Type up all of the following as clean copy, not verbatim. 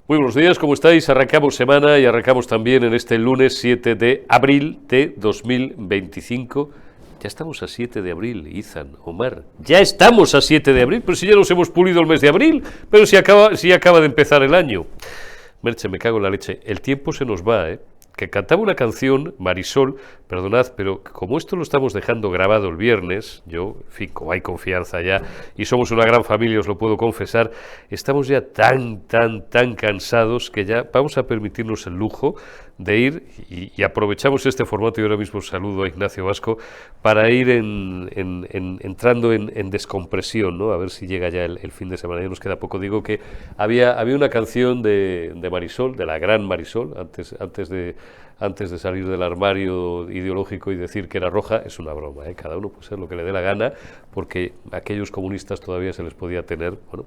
Muy buenos días, ¿cómo estáis? Arrancamos semana y arrancamos también en este lunes 7 de abril de 2025. Ya estamos a 7 de abril, Izan, Omar. Ya estamos a 7 de abril, pero si ya nos hemos pulido el mes de abril, pero si acaba de empezar el año. Merche, me cago en la leche. El tiempo se nos va, ¿eh? Que cantaba una canción, Marisol, perdonad, pero como esto lo estamos dejando grabado el viernes, yo, en fin, como hay confianza ya, y somos una gran familia, os lo puedo confesar, estamos ya tan cansados que ya vamos a permitirnos el lujo de ir, y aprovechamos este formato, y ahora mismo saludo a Ignacio Vasco, para ir entrando en descompresión, ¿no? A ver si llega ya el fin de semana, ya nos queda poco. Digo que había una canción de Marisol, de la gran Marisol, antes de salir del armario ideológico y decir que era roja. Es una broma, ¿eh? Cada uno puede ser lo que le dé la gana, porque a aquellos comunistas todavía se les podía tener, bueno,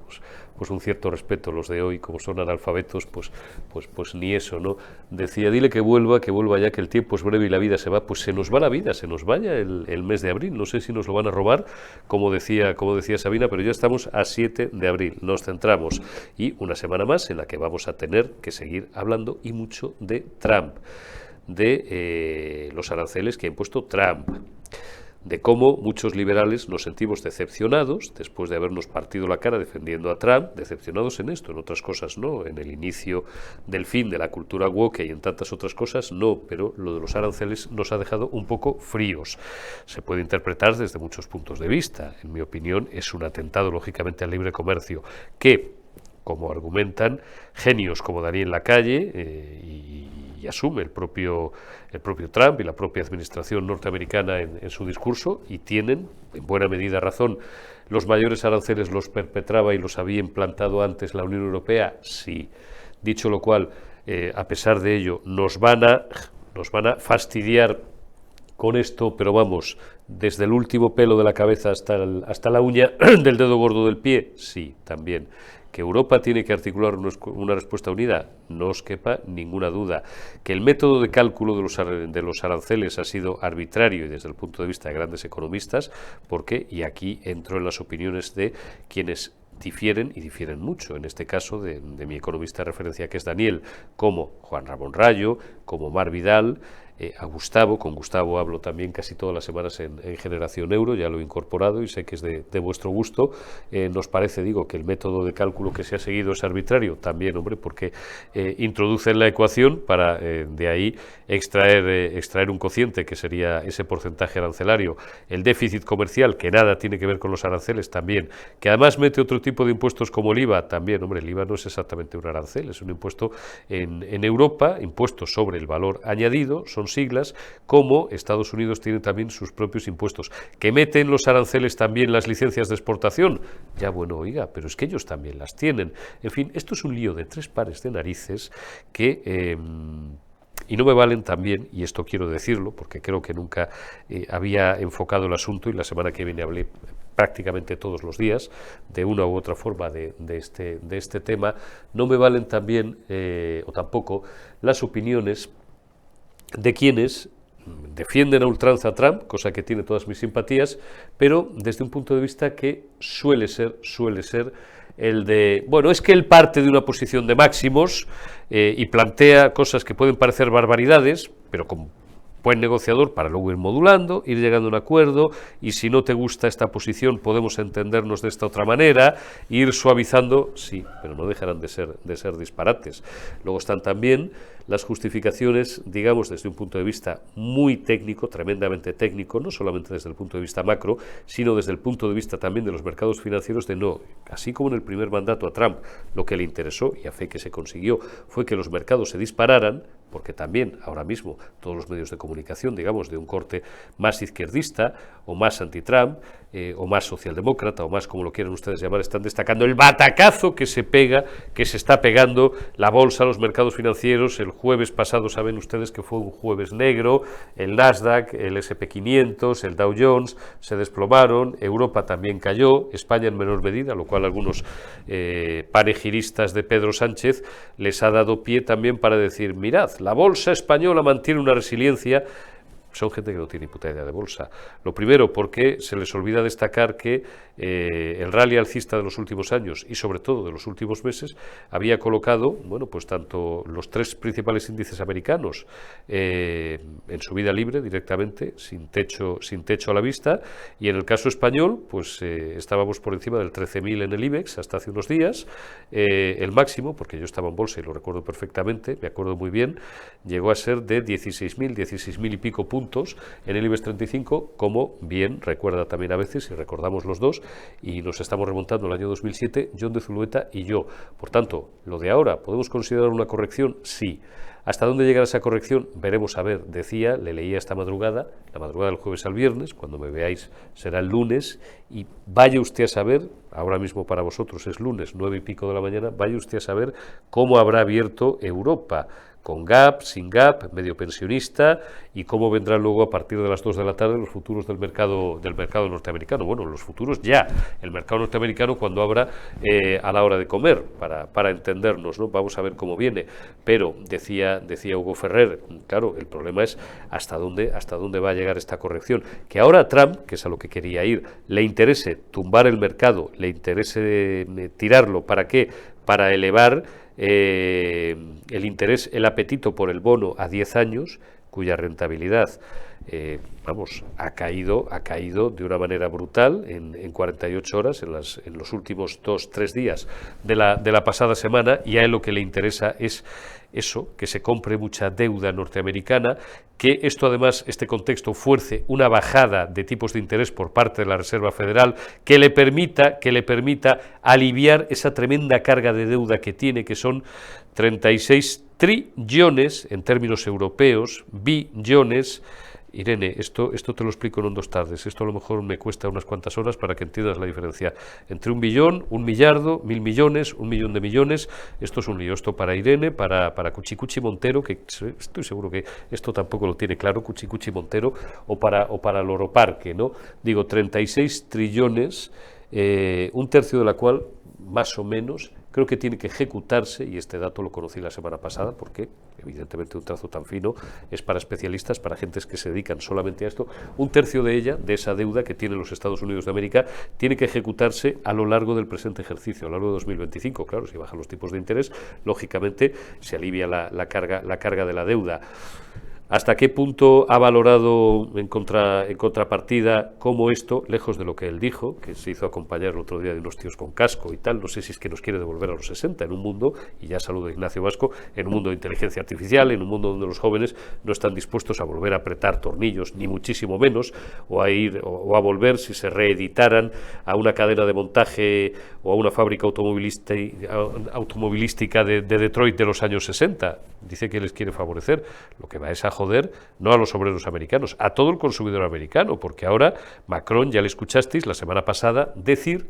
pues un cierto respeto. Los de hoy, como son analfabetos, pues ni eso, ¿no? Decía, dile que vuelva ya, que el tiempo es breve y la vida se va. Pues se nos va la vida, se nos vaya el mes de abril. No sé si nos lo van a robar, como decía Sabina, pero ya estamos a 7 de abril. Nos centramos, y una semana más en la que vamos a tener que seguir hablando, y mucho, de Trump, de los aranceles que ha impuesto Trump, de cómo muchos liberales nos sentimos decepcionados después de habernos partido la cara defendiendo a Trump, decepcionados en esto, en otras cosas no, en el inicio del fin de la cultura woke y en tantas otras cosas no, pero lo de los aranceles nos ha dejado un poco fríos. Se puede interpretar desde muchos puntos de vista. En mi opinión, es un atentado, lógicamente, al libre comercio que, como argumentan genios como Daniel Lacalle y asume el propio Trump y la propia administración norteamericana en su discurso, y tienen en buena medida razón. ¿Los mayores aranceles los perpetraba y los había implantado antes la Unión Europea? Sí. Dicho lo cual, a pesar de ello, nos van a fastidiar con esto, pero vamos, desde el último pelo de la cabeza hasta la uña del dedo gordo del pie. Sí, también. ¿Que Europa tiene que articular una respuesta unida? No os quepa ninguna duda. ¿Que el método de cálculo de los aranceles ha sido arbitrario, y desde el punto de vista de grandes economistas? Porque, y aquí entro en las opiniones de quienes difieren, y difieren mucho, en este caso de mi economista de referencia, que es Daniel, como Juan Ramón Rayo, como Mar Vidal, a Gustavo. Con Gustavo hablo también casi todas las semanas en Generación Euro, ya lo he incorporado y sé que es de vuestro gusto. Nos parece, digo, que el método de cálculo que se ha seguido es arbitrario, también, hombre, porque introduce en la ecuación para de ahí extraer un cociente, que sería ese porcentaje arancelario, el déficit comercial, que nada tiene que ver con los aranceles, también, que además mete otro tipo de impuestos como el IVA, también. Hombre, el IVA no es exactamente un arancel, es un impuesto en Europa, impuesto sobre el valor añadido, son siglas. Como Estados Unidos tiene también sus propios impuestos, que meten los aranceles también las licencias de exportación. Ya, bueno, oiga, pero es que ellos también las tienen. En fin, esto es un lío de tres pares de narices que... y no me valen también, y esto quiero decirlo, porque creo que nunca había enfocado el asunto, y la semana que viene hablé prácticamente todos los días, de una u otra forma, de este tema. No me valen también, o tampoco, las opiniones de quienes defienden a ultranza a Trump, cosa que tiene todas mis simpatías, pero desde un punto de vista que suele ser el de, bueno, es que él parte de una posición de máximos y plantea cosas que pueden parecer barbaridades, pero con buen negociador, para luego ir modulando, ir llegando a un acuerdo, y si no te gusta esta posición podemos entendernos de esta otra manera, ir suavizando. Sí, pero no dejarán de ser disparates. Luego están también las justificaciones, digamos, desde un punto de vista muy técnico, tremendamente técnico, no solamente desde el punto de vista macro, sino desde el punto de vista también de los mercados financieros, de no, así como en el primer mandato a Trump lo que le interesó, y a fe que se consiguió, fue que los mercados se dispararan, porque también ahora mismo todos los medios de comunicación, digamos, de un corte más izquierdista o más anti-Trump o más socialdemócrata o más, como lo quieran ustedes llamar, están destacando el batacazo que se está pegando la bolsa, los mercados financieros. El jueves pasado, saben ustedes que fue un jueves negro, el Nasdaq, el S&P 500, el Dow Jones se desplomaron, Europa también cayó, España en menor medida, lo cual algunos panegiristas de Pedro Sánchez les ha dado pie también para decir, mirad, la bolsa española mantiene una resiliencia son gente que no tiene ni puta idea de bolsa. Lo primero, porque se les olvida destacar que el rally alcista de los últimos años y sobre todo de los últimos meses había colocado, bueno, pues tanto los tres principales índices americanos en subida libre directamente, sin techo a la vista, y en el caso español, pues estábamos por encima del 13.000 en el IBEX hasta hace unos días. El máximo, porque yo estaba en bolsa y lo recuerdo perfectamente, me acuerdo muy bien, llegó a ser de 16.000 y pico puntos en el IBEX 35, como bien recuerda también a veces, y recordamos los dos, y nos estamos remontando al año 2007, John de Zulueta y yo. Por tanto, lo de ahora, ¿podemos considerar una corrección? Sí. ¿Hasta dónde llegará esa corrección? Veremos a ver. Decía, le leía esta madrugada, la madrugada del jueves al viernes, cuando me veáis será el lunes, y vaya usted a saber, ahora mismo para vosotros es lunes, 9 y pico de la mañana, vaya usted a saber cómo habrá abierto Europa, con gap, sin gap, medio pensionista, y cómo vendrán luego a partir de las 2 de la tarde los futuros del mercado norteamericano. Bueno, los futuros ya, el mercado norteamericano cuando abra a la hora de comer, para entendernos, ¿no? Vamos a ver cómo viene. Pero decía Hugo Ferrer, claro, el problema es hasta dónde va a llegar esta corrección. Que ahora a Trump, que es a lo que quería ir, le interese tumbar el mercado, le interese tirarlo, ¿para qué? Para elevar el interés, el apetito por el bono a 10 años, cuya rentabilidad ha caído de una manera brutal en 48 horas, en los últimos 2-3 días de la pasada semana, y a él lo que le interesa es eso, que se compre mucha deuda norteamericana, que esto además, este contexto fuerce una bajada de tipos de interés por parte de la Reserva Federal que le permita aliviar esa tremenda carga de deuda que tiene, que son 36 trillones en términos europeos, billones. Irene, esto te lo explico en 2 tardes. Esto a lo mejor me cuesta unas cuantas horas para que entiendas la diferencia entre 1 billón, 1 millardo, 1.000 millones, 1 millón de millones. Esto es un lío. Esto para Irene, para Cuchicuchi Montero, que estoy seguro que esto tampoco lo tiene claro, Cuchicuchi Montero, o para Loro Parque, ¿no? Digo, 36 trillones, un tercio de la cual, más o menos, creo que tiene que ejecutarse, y este dato lo conocí la semana pasada, porque evidentemente un trazo tan fino es para especialistas, para gentes que se dedican solamente a esto. Un tercio de ella, de esa deuda que tienen los Estados Unidos de América, tiene que ejecutarse a lo largo del presente ejercicio, a lo largo de 2025. Claro, si bajan los tipos de interés, lógicamente se alivia la carga de la deuda. ¿Hasta qué punto ha valorado en contrapartida cómo esto, lejos de lo que él dijo, que se hizo acompañar el otro día de unos tíos con casco y tal, no sé si es que nos quiere devolver a los 60 en un mundo, y ya saludo a Ignacio Vasco, en un mundo de inteligencia artificial, en un mundo donde los jóvenes no están dispuestos a volver a apretar tornillos, ni muchísimo menos, o a volver, si se reeditaran, a una cadena de montaje o a una fábrica automovilística de Detroit de los años 60. Dice que les quiere favorecer. Lo que va es a joder no a los obreros americanos, a todo el consumidor americano, porque ahora Macron, ya le escuchasteis la semana pasada decir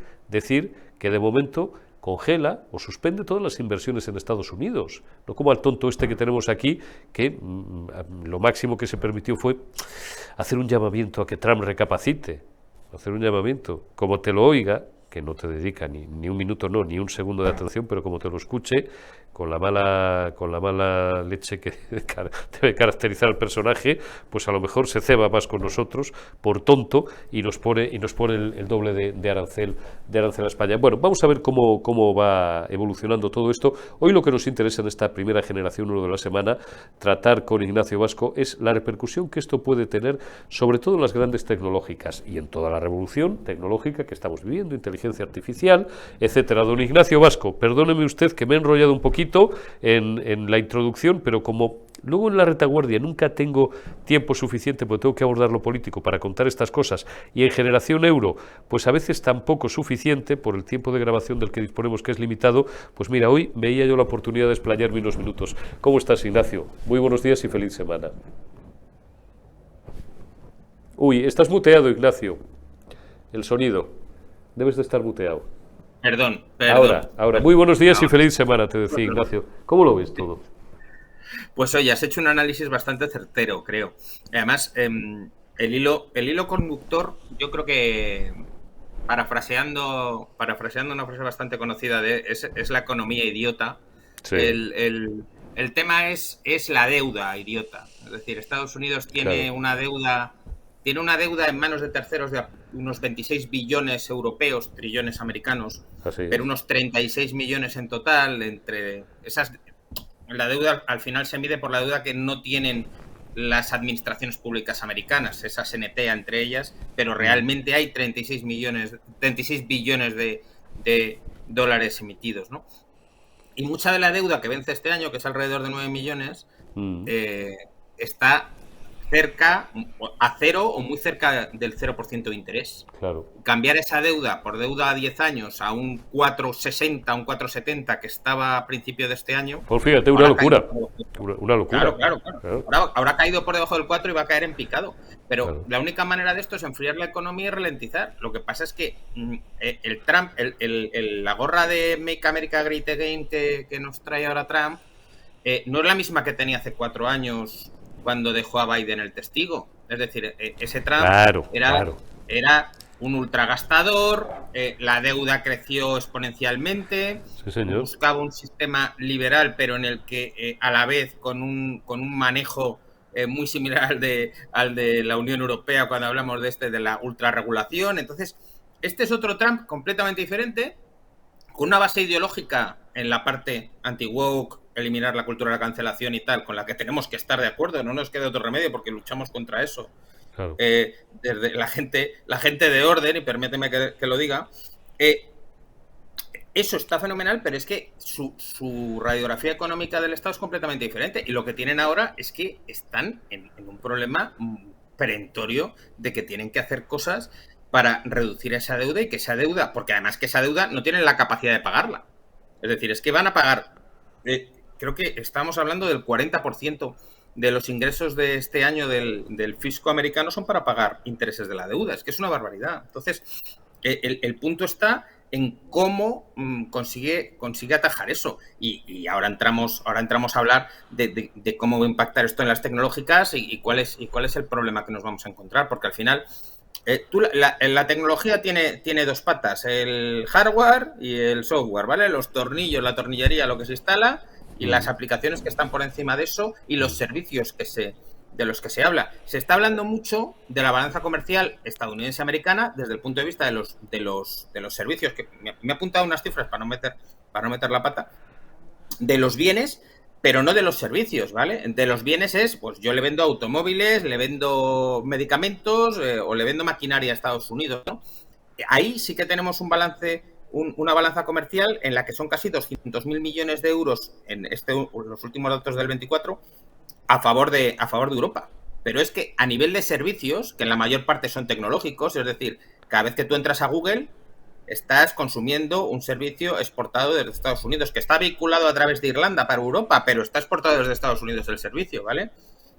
que de momento congela o suspende todas las inversiones en Estados Unidos, no como al tonto este que tenemos aquí, que lo máximo que se permitió fue hacer un llamamiento a que Trump recapacite, hacer un llamamiento, como te lo oiga, que no te dedica ni un minuto, no, ni un segundo de atención, pero como te lo escuche, con la mala leche que debe caracterizar al personaje, pues a lo mejor se ceba más con nosotros por tonto y nos pone el doble de arancel a España. Bueno, vamos a ver cómo va evolucionando todo esto. Hoy lo que nos interesa en esta primera generación 1 de la semana, tratar con Ignacio Vasco, es la repercusión que esto puede tener, sobre todo en las grandes tecnológicas y en toda la revolución tecnológica que estamos viviendo, inteligencia artificial, etcétera. Don Ignacio Vasco, perdóneme usted que me he enrollado un poquito en la introducción, pero como luego en la retaguardia nunca tengo tiempo suficiente, porque tengo que abordar lo político para contar estas cosas, y en Generación Euro, pues a veces tampoco suficiente por el tiempo de grabación del que disponemos, que es limitado, pues mira, hoy veía yo la oportunidad de explayarme unos minutos. ¿Cómo estás, Ignacio? Muy buenos días y feliz semana. Uy, estás muteado, Ignacio. El sonido. Debes de estar muteado. Perdón. Ahora. Muy buenos días y feliz semana, te decía, Ignacio. ¿Cómo lo ves todo? Pues oye, has hecho un análisis bastante certero, creo. Además, el hilo conductor, yo creo que, parafraseando una frase bastante conocida es la economía idiota. Sí. El tema es la deuda, idiota. Es decir, Estados Unidos tiene una deuda en manos de terceros de unos 26 billones europeos, trillones americanos, pero unos 36 millones en total. Entre esas, la deuda al final se mide por la deuda que no tienen las administraciones públicas americanas, esa se netea entre ellas, pero realmente hay 36 billones de dólares emitidos, ¿no? Y mucha de la deuda que vence este año, que es alrededor de 9 millones, está cerca a cero o muy cerca del 0% de interés. Claro. Cambiar esa deuda por deuda a 10 años a un 4,60, un 4,70 que estaba a principio de este año. Pues fíjate, una locura. Una locura. Claro. Ahora ha caído por debajo del 4 y va a caer en picado. Pero la única manera de esto es enfriar la economía y ralentizar. Lo que pasa es que el Trump, la gorra de Make America Great Again que nos trae ahora Trump, no es la misma que tenía hace 4 años cuando dejó a Biden el testigo. Es decir, ese Trump era un ultragastador, la deuda creció exponencialmente, buscaba un sistema liberal, pero en el que a la vez con un manejo muy similar al de la Unión Europea cuando hablamos de la ultrarregulación. Entonces, este es otro Trump completamente diferente, con una base ideológica en la parte anti-woke, eliminar la cultura de la cancelación y tal, con la que tenemos que estar de acuerdo, no nos queda otro remedio porque luchamos contra eso. Claro. Desde la gente de orden, y permíteme que lo diga, eso está fenomenal, pero es que su radiografía económica del Estado es completamente diferente, y lo que tienen ahora es que están en un problema perentorio de que tienen que hacer cosas para reducir esa deuda, y que esa deuda, porque además que esa deuda no tienen la capacidad de pagarla. Es decir, es que van a pagar, creo que estamos hablando del 40% de los ingresos de este año del fisco americano son para pagar intereses de la deuda. Es que es una barbaridad. Entonces, el punto está en cómo consigue atajar eso. Y ahora entramos a hablar de cómo va a impactar esto en las tecnológicas y cuál es el problema que nos vamos a encontrar. Porque al final, la tecnología tiene dos patas, el hardware y el software, ¿vale? Los tornillos, la tornillería, lo que se instala, y las aplicaciones que están por encima de eso, y los servicios de los que se habla. Se está hablando mucho de la balanza comercial estadounidense-americana desde el punto de vista de los servicios, que me he apuntado unas cifras para no meter la pata, de los bienes, pero no de los servicios, ¿vale? De los bienes es, pues yo le vendo automóviles, le vendo medicamentos o le vendo maquinaria a Estados Unidos, ¿no? Ahí sí que tenemos una balanza comercial en la que son casi 200.000 millones de euros en los últimos datos del 24 a favor de Europa. Pero es que a nivel de servicios, que en la mayor parte son tecnológicos, es decir, cada vez que tú entras a Google, estás consumiendo un servicio exportado desde Estados Unidos, que está vinculado a través de Irlanda para Europa, pero está exportado desde Estados Unidos el servicio, ¿vale?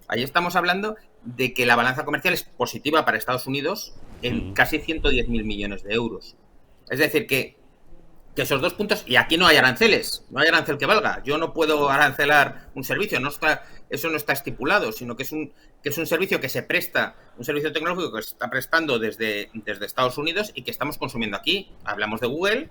Ahí estamos hablando de que la balanza comercial es positiva para Estados Unidos en casi 110.000 millones de euros. Es decir, que esos dos puntos, y aquí no hay aranceles, no hay arancel que valga. Yo no puedo arancelar un servicio, eso no está estipulado, sino que es un servicio que se presta, un servicio tecnológico que se está prestando desde Estados Unidos y que estamos consumiendo aquí. Hablamos de Google,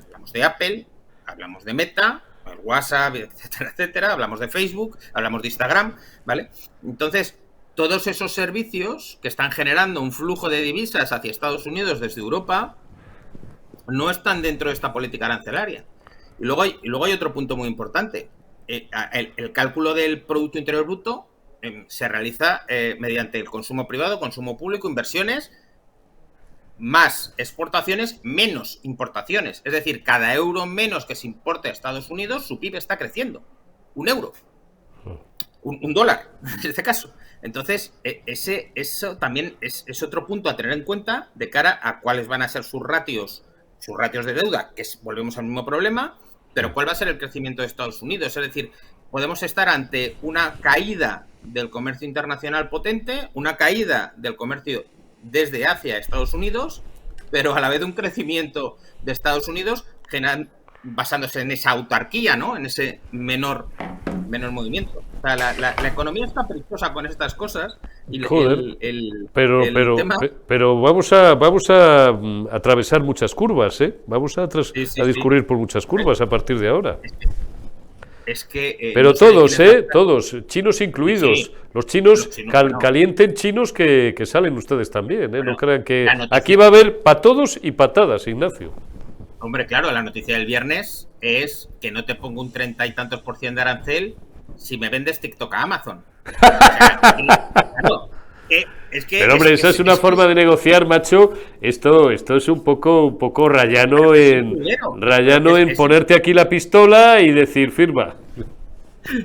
hablamos de Apple, hablamos de Meta, el WhatsApp, etcétera, etcétera, hablamos de Facebook, hablamos de Instagram, ¿vale? Entonces, todos esos servicios que están generando un flujo de divisas hacia Estados Unidos desde Europa no están dentro de esta política arancelaria. Y luego hay otro punto muy importante. El cálculo del Producto Interior Bruto se realiza mediante el consumo privado, consumo público, inversiones, más exportaciones, menos importaciones. Es decir, cada euro menos que se importe a Estados Unidos, su PIB está creciendo. Un euro. Un dólar, en este caso. Entonces, eso también es otro punto a tener en cuenta de cara a cuáles van a ser sus ratios de deuda, que volvemos al mismo problema, pero cuál va a ser el crecimiento de Estados Unidos. Es decir, podemos estar ante una caída del comercio internacional potente, una caída del comercio desde Asia a Estados Unidos, pero a la vez un crecimiento de Estados Unidos basándose en esa autarquía, ¿no? En ese menor movimiento. O sea, la economía está peligrosa con estas cosas. Y pero vamos a atravesar muchas curvas, ¿eh? Vamos a discurrir por muchas curvas a partir de ahora. es que Pero no sé de quién todos, es la... todos, chinos incluidos. Sí, Los chinos, los chinos, bueno, calienten chinos que salen ustedes también, ¿eh? No bueno, crean que... la Aquí noticia, va a haber para todos y patadas, Ignacio. hombre, claro, la noticia del viernes es que no te pongo un 30 y tantos por cien de arancel si me vendes TikTok a Amazon. O sea, claro, es que Pero hombre, esa es una forma de negociar, macho. Esto es un poco pero rayano que es un dinero, pero que en ponerte aquí la pistola y decir firma.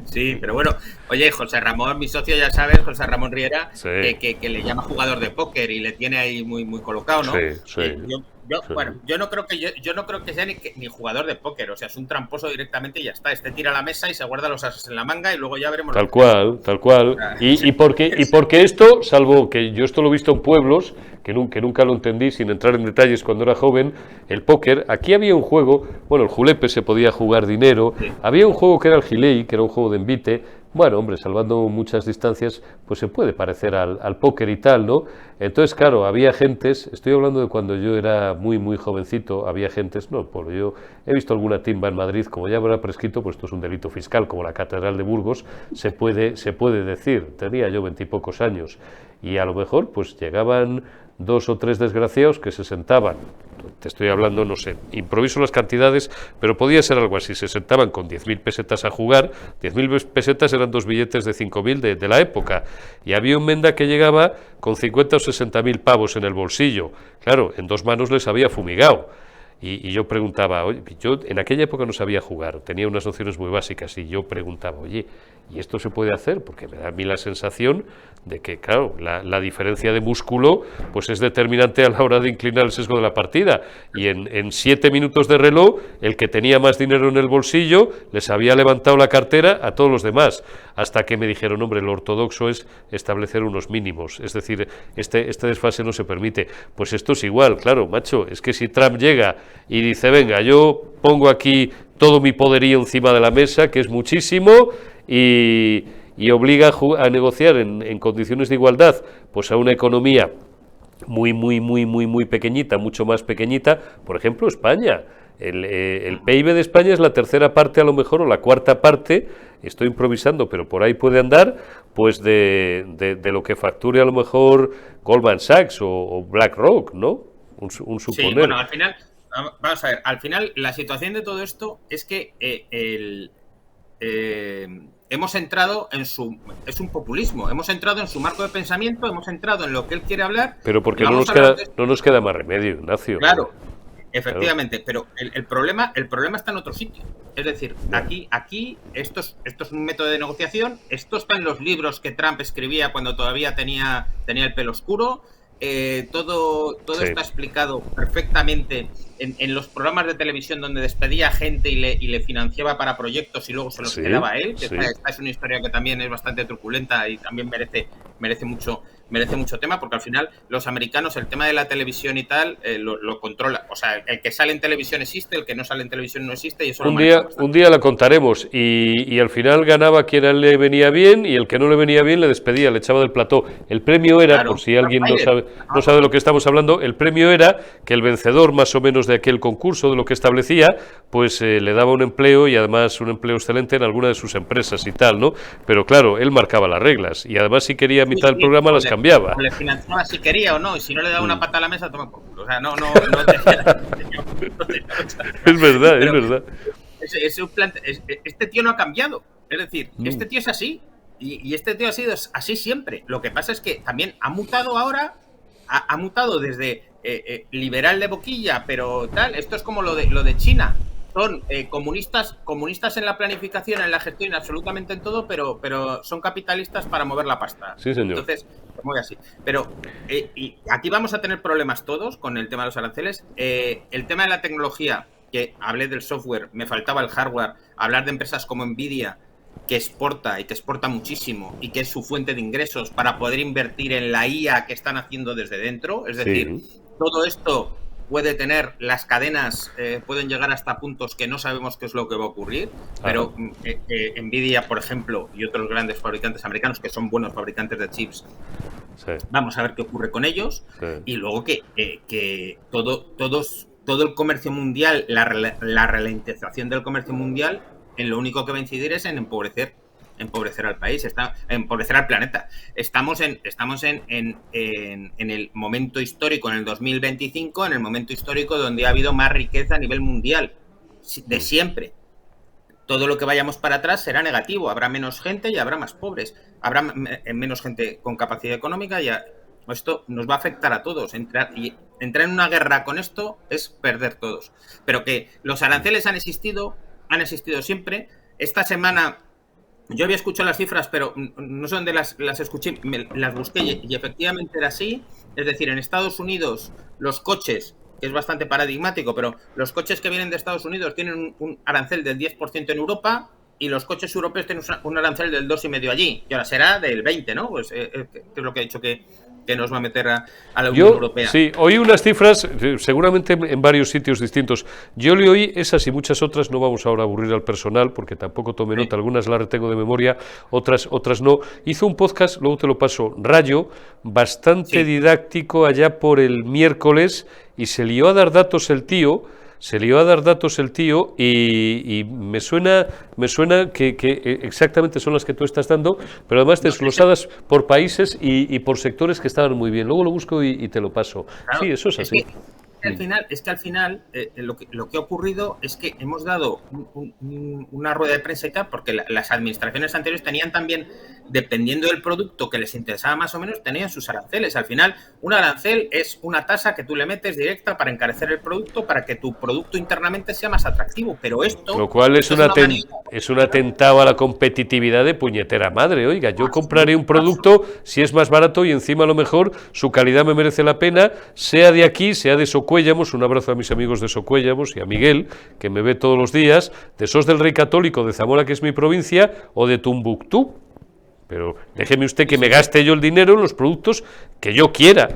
sí, pero bueno, oye, José Ramón, mi socio, ya sabes, José Ramón Riera, Sí, que le llama jugador de póker y le tiene ahí muy colocado, ¿no? sí, sí, sí. Bueno, yo no creo que sea ni jugador de póker, o sea, es un tramposo directamente y ya está. Este tira la mesa y se guarda los ases en la manga y luego ya veremos Tal lo que hacemos. cual, tal cual. Porque esto, salvo que yo esto lo he visto en pueblos, que nunca lo entendí, sin entrar en detalles cuando era joven, el póker, aquí había un juego, bueno, el julepe se podía jugar dinero, Sí. había un juego que era el gilei, que era un juego de envite, bueno, hombre, salvando muchas distancias, pues se puede parecer al póker y tal, ¿no? Entonces, claro, había gentes, estoy hablando de cuando yo era muy jovencito, había gentes, no, por yo he visto alguna timba en Madrid, como ya habrá prescrito, pues esto es un delito fiscal, como la Catedral de Burgos, se puede decir, tenía yo 20 y pocos años, y a lo mejor, pues llegaban 2 o 3 desgraciados que se sentaban, te estoy hablando, no sé, improviso las cantidades, pero podía ser algo así, se sentaban con 10.000 pesetas a jugar, 10.000 pesetas eran 2 billetes de 5.000 de la época, y había un menda que llegaba con 50 o 60.000 pavos en el bolsillo, claro, en 2 manos les había fumigado. Y yo preguntaba, oye, yo en aquella época no sabía jugar, tenía unas nociones muy básicas y yo preguntaba, oye, ¿y esto se puede hacer? Porque me da a mí la sensación de que, claro, la diferencia de músculo pues es determinante a la hora de inclinar el sesgo de la partida. Y en 7 minutos de reloj, el que tenía más dinero en el bolsillo les había levantado la cartera a todos los demás, hasta que me dijeron, hombre, lo ortodoxo es establecer unos mínimos, es decir, este desfase no se permite. Pues esto es igual, claro, macho, es que si Trump llega y dice, venga, yo pongo aquí todo mi poderío encima de la mesa, que es muchísimo, y obliga a negociar en condiciones de igualdad, pues a una economía muy pequeñita, mucho más pequeñita, por ejemplo, España. El PIB de España es la tercera parte, a lo mejor, o la cuarta parte, estoy improvisando, pero por ahí puede andar, pues de lo que facture a lo mejor Goldman Sachs o BlackRock, ¿no? Un suponer. Sí, bueno, al final, vamos a ver, al final la situación de todo esto es que hemos entrado es un populismo, hemos entrado en su marco de pensamiento, hemos entrado en lo que él quiere hablar. Pero porque no nos queda más remedio, Ignacio. Claro, efectivamente, claro. Pero el problema está en otro sitio. Es decir, aquí esto es un método de negociación, esto está en los libros que Trump escribía cuando todavía tenía el pelo oscuro. Todo sí. Está explicado perfectamente en los programas de televisión donde despedía gente y le financiaba para proyectos y luego se los quedaba a él. Que sí. Esta es una historia que también es bastante truculenta y también merece mucho tema, porque al final los americanos el tema de la televisión y tal lo controla. O sea, el que sale en televisión existe, el que no sale en televisión no existe y eso un día la contaremos y al final ganaba quien le venía bien y el que no le venía bien le despedía, le echaba del plató. El premio era, claro, por si alguien no sabe de lo que estamos hablando, el premio era que el vencedor más o menos de aquel concurso, de lo que establecía, pues le daba un empleo y además un empleo excelente en alguna de sus empresas y tal, ¿no? Pero claro, él marcaba las reglas y además si quería a mitad del programa las cambiaba. O le financiaba si quería o no, y si no le daba una pata a la mesa, toma por culo. O sea, no es verdad, pero es verdad. Este tío no ha cambiado. Es decir, este tío es así. Y este tío ha sido así siempre. Lo que pasa es que también ha mutado ahora, ha mutado desde liberal de boquilla, pero tal. Esto es como lo de China. Son comunistas en la planificación, en la gestión, absolutamente en todo, pero son capitalistas para mover la pasta. Sí, señor. Entonces, muy así. Pero y aquí vamos a tener problemas todos con el tema de los aranceles. El tema de la tecnología, que hablé del software, me faltaba el hardware, hablar de empresas como Nvidia, que exporta y que exporta muchísimo y que es su fuente de ingresos para poder invertir en la IA que están haciendo desde dentro. Es decir, sí. Todo esto puede tener, las cadenas pueden llegar hasta puntos que no sabemos qué es lo que va a ocurrir, pero Nvidia, por ejemplo, y otros grandes fabricantes americanos que son buenos fabricantes de chips, sí. Vamos a ver qué ocurre con ellos, sí. Y luego que todo el comercio mundial, la ralentización del comercio mundial en lo único que va a incidir es en empobrecer al país, empobrecer al planeta. Estamos en el momento histórico, en el 2025, en el momento histórico donde ha habido más riqueza a nivel mundial, de siempre. Todo lo que vayamos para atrás será negativo, habrá menos gente y habrá más pobres, habrá menos gente con capacidad económica y esto nos va a afectar a todos. Entrar en una guerra con esto es perder todos. Pero que los aranceles han existido siempre. Esta semana yo había escuchado las cifras, pero no sé dónde las escuché, las busqué y efectivamente era así. Es decir, en Estados Unidos los coches, que es bastante paradigmático, pero los coches que vienen de Estados Unidos tienen un arancel del 10% en Europa y los coches europeos tienen un arancel del 2,5% allí. Y ahora será del 20%, ¿no? Pues es lo que ha dicho que nos va a meter a la Unión Europea. Sí, oí unas cifras, seguramente en varios sitios distintos. Yo le oí esas y muchas otras, no vamos ahora a aburrir al personal, porque tampoco tomé nota, algunas las retengo de memoria, otras no. Hizo un podcast, luego te lo paso, Rayo, bastante didáctico allá por el miércoles, y se lió a dar datos el tío, y me suena que exactamente son las que tú estás dando, pero además desglosadas por países y por sectores que estaban muy bien. Luego lo busco y te lo paso. Claro, sí, eso es así. Al final lo que ha ocurrido es que hemos dado una rueda de prensa y tal, porque las administraciones anteriores tenían también, dependiendo del producto que les interesaba más o menos, tenían sus aranceles. Al final, un arancel es una tasa que tú le metes directa para encarecer el producto, para que tu producto internamente sea más atractivo. Pero esto... Lo cual es un atentado a la competitividad de puñetera madre. Oiga, yo compraré un producto si es más barato y encima a lo mejor su calidad me merece la pena, sea de aquí, sea de Socuéllamos. Un abrazo a mis amigos de Socuéllamos y a Miguel, que me ve todos los días, de Sos del Rey Católico de Zamora, que es mi provincia, o de Tumbuctú. Pero déjeme usted que me gaste yo el dinero en los productos que yo quiera,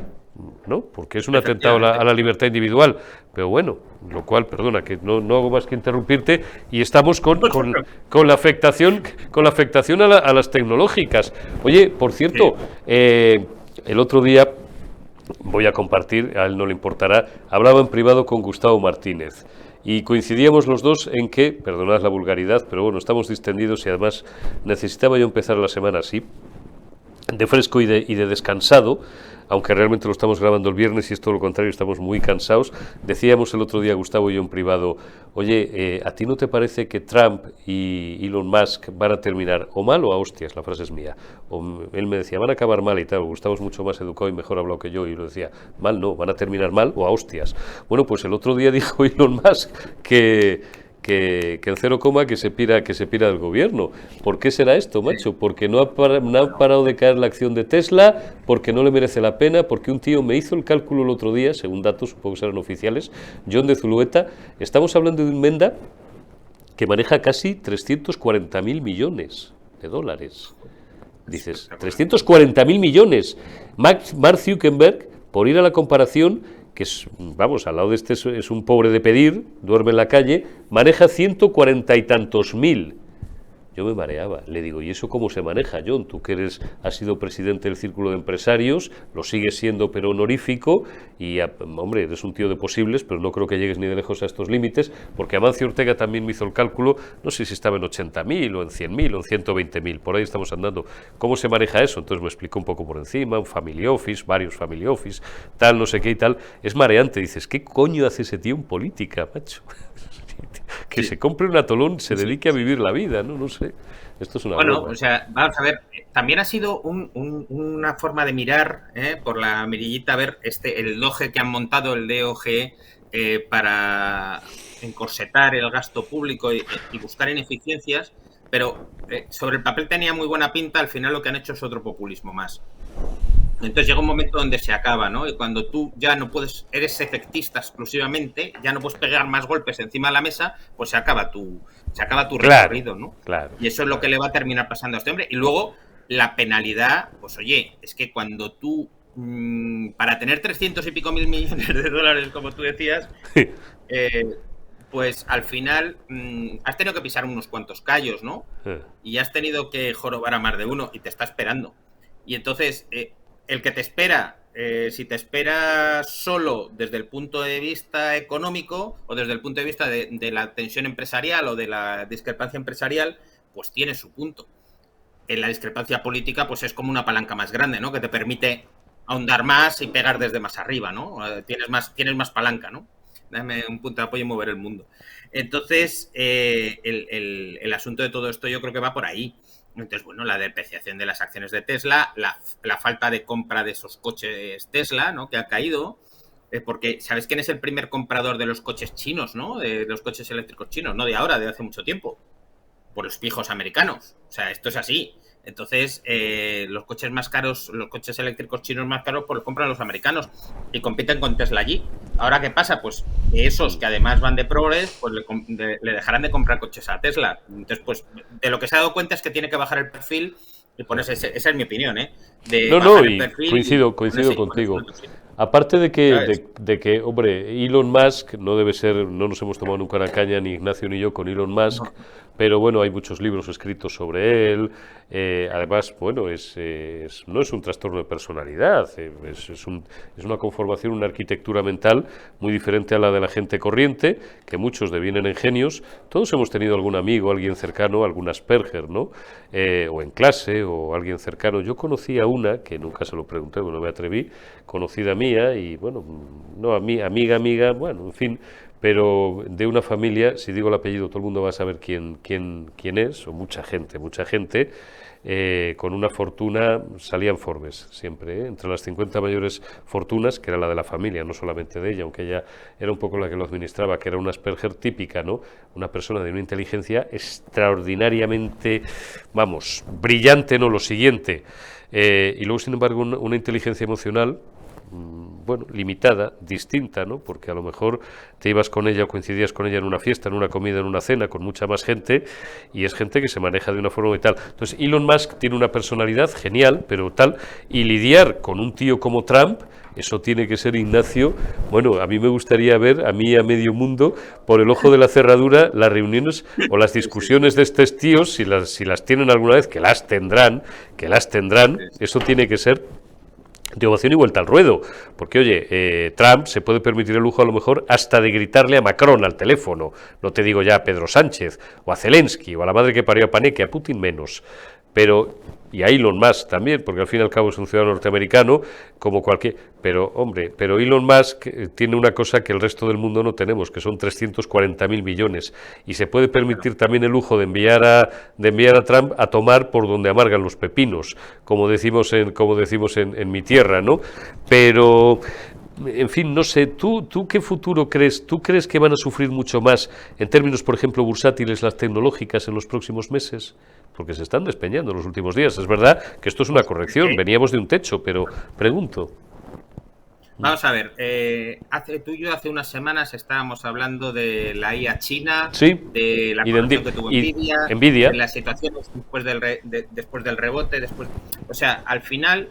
¿no? Porque es un atentado a la libertad individual. Pero bueno, lo cual, perdona, que no hago más que interrumpirte, y estamos con la afectación a las tecnológicas. Oye, por cierto, el otro día, voy a compartir, a él no le importará, hablaba en privado con Gustavo Martínez y coincidíamos los dos en que, perdonad la vulgaridad, pero bueno, estamos distendidos y además necesitaba yo empezar la semana así, de fresco y de descansado, aunque realmente lo estamos grabando el viernes y es todo lo contrario, estamos muy cansados. Decíamos el otro día, Gustavo y yo en privado, oye, ¿a ti no te parece que Trump y Elon Musk van a terminar o mal o a hostias? La frase es mía. Él me decía, van a acabar mal y tal. Gustavo es mucho más educado y mejor hablado que yo, y lo decía, mal no, van a terminar mal o a hostias. Bueno, pues el otro día dijo Elon Musk que en 0, que se pira del gobierno. ¿Por qué será esto, macho? Porque no ha parado de caer la acción de Tesla, porque no le merece la pena, porque un tío me hizo el cálculo el otro día, según datos, supongo que serán oficiales, John de Zulueta, estamos hablando de un Menda que maneja casi 340.000 millones de dólares. Dices, 340.000 millones. Mark Zuckerberg, por ir a la comparación, que es, vamos, al lado de este es un pobre de pedir, duerme en la calle, maneja 140 y tantos mil. Yo me mareaba, le digo, ¿y eso cómo se maneja, John? Tú que has sido presidente del Círculo de Empresarios, lo sigues siendo pero honorífico, y hombre, eres un tío de posibles, pero no creo que llegues ni de lejos a estos límites, porque Amancio Ortega también me hizo el cálculo, no sé si estaba en 80.000 o en 100.000 o en 120.000, por ahí estamos andando. ¿Cómo se maneja eso? Entonces me explicó un poco por encima, un family office, varios family office, tal, no sé qué y tal. Es mareante, dices, ¿qué coño hace ese tío en política, macho? Que se compre un atolón, se dedique a vivir la vida, no sé. Esto es una broma. O sea, vamos a ver, también ha sido una forma de mirar, por la mirillita, a ver el doge que han montado, el DOG, para encorsetar el gasto público y buscar ineficiencias, pero sobre el papel tenía muy buena pinta, al final lo que han hecho es otro populismo más. Entonces llega un momento donde se acaba, ¿no? Y cuando tú ya no eres efectista exclusivamente, ya no puedes pegar más golpes encima de la mesa, pues se acaba tu recorrido, ¿no? Claro. Y eso es lo que le va a terminar pasando a este hombre. Y luego la penalidad, pues oye, es que cuando tú, para tener 300 y pico mil millones de dólares, como tú decías, pues al final has tenido que pisar unos cuantos callos, ¿no? Y has tenido que jorobar a más de uno y te está esperando. Y entonces, el que te espera si te esperas solo desde el punto de vista económico o desde el punto de vista de la tensión empresarial o de la discrepancia empresarial, pues tiene su punto. En la discrepancia política, pues es como una palanca más grande, ¿no? Que te permite ahondar más y pegar desde más arriba, ¿no? Tienes más palanca, ¿no? Dame un punto de apoyo y mover el mundo. Entonces, el asunto de todo esto yo creo que va por ahí. Entonces, bueno, la depreciación de las acciones de Tesla, la falta de compra de esos coches Tesla, ¿no? Que ha caído, porque ¿sabes quién es el primer comprador de los coches chinos, ¿no? De los coches eléctricos chinos, no de ahora, de hace mucho tiempo. Por los pijos americanos. O sea, esto es así. Entonces, los coches más caros, los coches eléctricos chinos más caros, pues los compran los americanos y compiten con Tesla allí. Ahora, ¿qué pasa? Pues esos que además van de progres, pues le dejarán de comprar coches a Tesla. Entonces, pues de lo que se ha dado cuenta es que tiene que bajar el perfil y ponerse, esa es mi opinión, ¿eh? De No, bajar el y perfil coincido ponerse contigo. sí. Aparte de ¿Sabes? que, hombre, Elon Musk no debe ser, no nos hemos tomado nunca una caña, ni Ignacio ni yo, con Elon Musk, No. pero bueno, hay muchos libros escritos sobre él. Además, bueno, no es un trastorno de personalidad, es una conformación, una arquitectura mental muy diferente a la de la gente corriente, que muchos devienen en genios. Todos hemos tenido algún amigo, alguien cercano, algún Asperger, ¿no? O en clase, o alguien cercano. Yo conocí a una, que nunca se lo pregunté, bueno, me atreví, conocida mía, y bueno, no a mí, amiga, bueno, en fin, pero de una familia, si digo el apellido todo el mundo va a saber quién es, o mucha gente, con una fortuna, salía en Forbes siempre, entre las 50 mayores fortunas, que era la de la familia, no solamente de ella, aunque ella era un poco la que lo administraba, que era una Asperger típica, ¿no? Una persona de una inteligencia extraordinariamente, vamos, brillante, no lo siguiente, y luego, sin embargo, una inteligencia emocional, bueno, limitada, distinta, ¿no? Porque a lo mejor te ibas con ella o coincidías con ella en una fiesta, en una comida, en una cena, con mucha más gente, y es gente que se maneja de una forma y tal. Entonces, Elon Musk tiene una personalidad genial, pero tal, y lidiar con un tío como Trump, eso tiene que ser, Ignacio, bueno, a mí me gustaría ver, a mí y a medio mundo, por el ojo de la cerradura, las reuniones o las discusiones de estos tíos, si las tienen alguna vez, que las tendrán, eso tiene que ser de ovación y vuelta al ruedo, porque oye, Trump se puede permitir el lujo a lo mejor hasta de gritarle a Macron al teléfono, no te digo ya a Pedro Sánchez, o a Zelensky, o a la madre que parió a Paneque, a Putin menos, pero, y a Elon Musk también, porque al fin y al cabo es un ciudadano norteamericano, como cualquier, pero hombre, pero Elon Musk tiene una cosa que el resto del mundo no tenemos, que son 340.000 millones, y se puede permitir también el lujo de enviar a Trump a tomar por donde amargan los pepinos, como decimos en mi tierra, ¿no? Pero en fin, no sé, ¿tú qué futuro crees? ¿Tú crees que van a sufrir mucho más en términos, por ejemplo, bursátiles las tecnológicas en los próximos meses? Porque se están despeñando en los últimos días. Es verdad que esto es una corrección, veníamos de un techo, pero pregunto. Vamos a ver, tú y yo hace unas semanas estábamos hablando de la IA china, Sí, de la y corrección que tuvo Nvidia, de las situaciones después del rebote, o sea, al final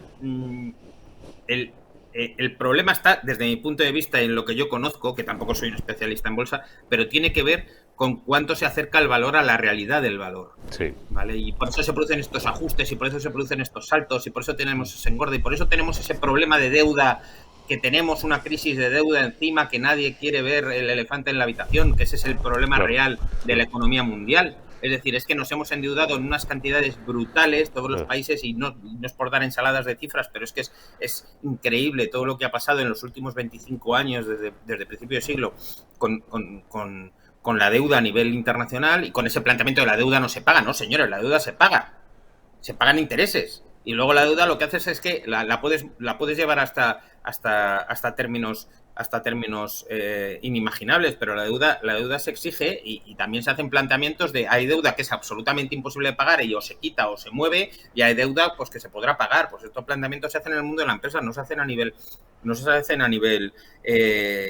el problema está, desde mi punto de vista, en lo que yo conozco, que tampoco soy un especialista en bolsa, pero tiene que ver con cuánto se acerca el valor a la realidad del valor. sí. ¿Vale? Y por eso se producen estos ajustes, y por eso se producen estos saltos, y por eso tenemos ese engorde, y por eso tenemos ese problema de deuda, que tenemos una crisis de deuda encima, que nadie quiere ver el elefante en la habitación, que ese es el problema real de la economía mundial. Es decir, es que nos hemos endeudado en unas cantidades brutales todos los países, y no es por dar ensaladas de cifras, pero es que es increíble todo lo que ha pasado en los últimos 25 años, desde el principio de siglo, con la deuda a nivel internacional, y con ese planteamiento de la deuda no se paga. No, señores, la deuda se paga. Se pagan intereses. Y luego la deuda lo que haces es que la puedes llevar hasta términos inimaginables, pero la deuda se exige, y también se hacen planteamientos de hay deuda que es absolutamente imposible de pagar y o se quita o se mueve, y hay deuda pues que se podrá pagar. Pues estos planteamientos se hacen en el mundo de la empresa, no se hacen a nivel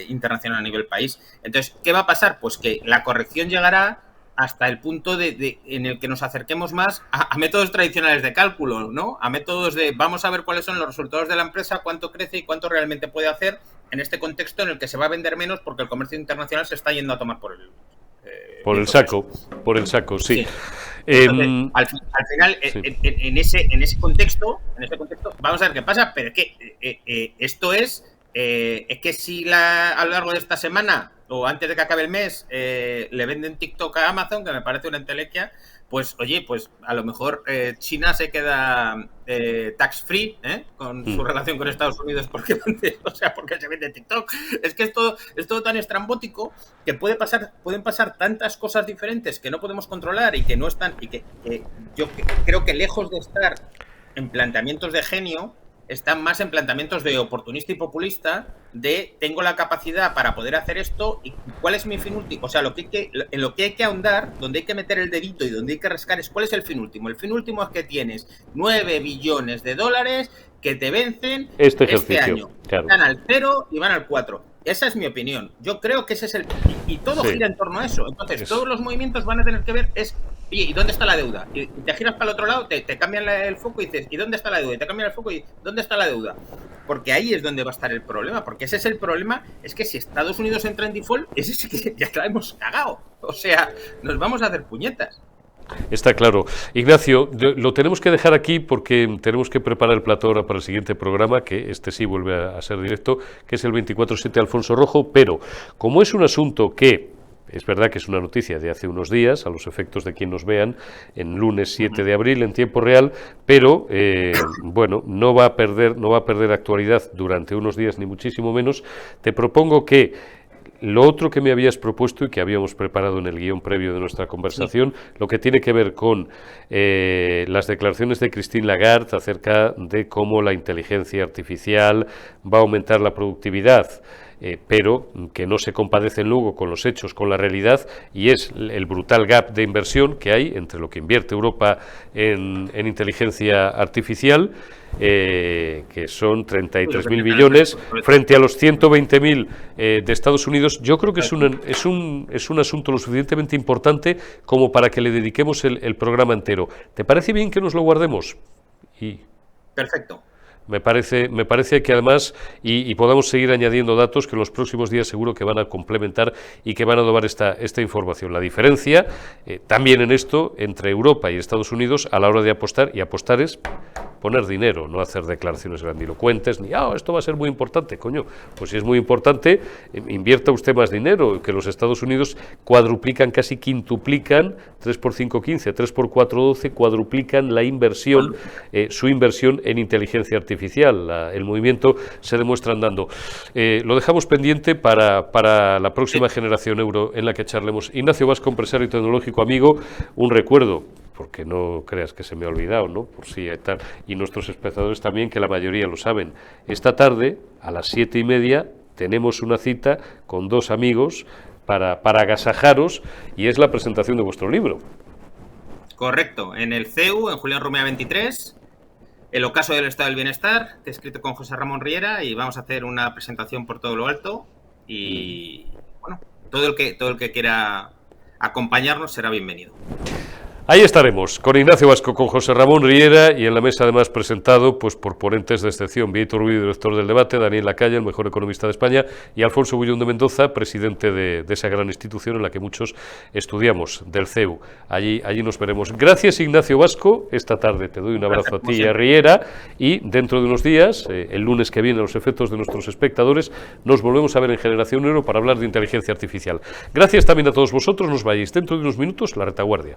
internacional, a nivel país. Entonces, ¿qué va a pasar? Pues que la corrección llegará hasta el punto en el que nos acerquemos más a métodos tradicionales de cálculo, ¿no? A métodos de vamos a ver cuáles son los resultados de la empresa, cuánto crece y cuánto realmente puede hacer en este contexto en el que se va a vender menos porque el comercio internacional se está yendo a tomar por el saco, sí. Entonces, al final, Sí. en ese contexto, vamos a ver qué pasa, pero es que esto es que si a lo largo de esta semana o antes de que acabe el mes le venden TikTok a Amazon, que me parece una entelequia, pues oye, pues a lo mejor China se queda tax free con su relación con Estados Unidos porque se vende TikTok. Es que es todo tan estrambótico que pueden pasar tantas cosas diferentes que no podemos controlar y que no están, y que yo creo que lejos de estar en planteamientos de genio, están más en planteamientos de oportunista y populista, de tengo la capacidad para poder hacer esto y cuál es mi fin último. O sea, en lo que hay que ahondar, donde hay que meter el dedito y donde hay que rascar es cuál es el fin último. El fin último es que tienes 9 billones de dólares que te vencen este año. Claro. Van al 0 y van al 4. Esa es mi opinión. Yo creo que ese es el... Y todo gira en torno a eso. Entonces, todos los movimientos van a tener que ver oye, ¿y dónde está la deuda? Y te giras para el otro lado, te cambian el foco y dices, ¿y dónde está la deuda? Y te cambian el foco y ¿dónde está la deuda? Porque ahí es donde va a estar el problema. Porque ese es el problema. Es que si Estados Unidos entra en default, ese sí que ya la hemos cagado. O sea, nos vamos a hacer puñetas. Está claro. Ignacio, lo tenemos que dejar aquí porque tenemos que preparar el plató ahora para el siguiente programa, que este sí vuelve a ser directo, que es el 24/7 Alfonso Rojo, pero como es un asunto que es verdad que es una noticia de hace unos días, a los efectos de quien nos vean, en lunes 7 de abril en tiempo real, pero bueno, no va a perder actualidad durante unos días, ni muchísimo menos. Te propongo que lo otro que me habías propuesto y que habíamos preparado en el guión previo de nuestra conversación, lo que tiene que ver con las declaraciones de Christine Lagarde acerca de cómo la inteligencia artificial va a aumentar la productividad, pero que no se compadecen luego con los hechos, con la realidad, y es el brutal gap de inversión que hay entre lo que invierte Europa en inteligencia artificial, que son 33.000 billones, frente a los 120.000 de Estados Unidos. Yo creo que es un asunto lo suficientemente importante como para que le dediquemos el programa entero. ¿Te parece bien que nos lo guardemos? Perfecto. Me parece que además, y podamos seguir añadiendo datos que en los próximos días seguro que van a complementar y que van a adobar esta información. La diferencia, también en esto, entre Europa y Estados Unidos a la hora de apostar, y apostar es poner dinero, no hacer declaraciones grandilocuentes, ni, esto va a ser muy importante, coño, pues si es muy importante, invierta usted más dinero, que los Estados Unidos cuadruplican, casi quintuplican, 3 por 5, 15, 3 por 4, 12, cuadruplican la inversión, su inversión en inteligencia artificial. El movimiento se demuestra andando. Lo dejamos pendiente para la próxima generación euro en la que charlemos. Ignacio Vasco, empresario tecnológico, amigo, un recuerdo, porque no creas que se me ha olvidado, ¿no? Por si hay tal. Y nuestros espectadores también, que la mayoría lo saben. Esta tarde, a las 7:30, tenemos una cita con dos amigos para agasajaros, y es la presentación de vuestro libro. Correcto, en el CEU, en Julián Rumea 23, El ocaso del estado del bienestar, que he escrito con José Ramón Riera, y vamos a hacer una presentación por todo lo alto, y bueno, todo el que quiera acompañarnos será bienvenido. Ahí estaremos, con Ignacio Vasco, con José Ramón Riera, y en la mesa además presentado pues por ponentes de excepción: Víctor Rubio, director del debate; Daniel Lacalle, el mejor economista de España; y Alfonso Bullón de Mendoza, presidente de esa gran institución en la que muchos estudiamos, del CEU. Allí nos veremos. Gracias, Ignacio Vasco. Esta tarde te doy un abrazo a ti y a Riera, y dentro de unos días, el lunes que viene, a los efectos de nuestros espectadores, nos volvemos a ver en Generación Euro para hablar de inteligencia artificial. Gracias también a todos vosotros. Nos vayáis dentro de unos minutos, La Retaguardia.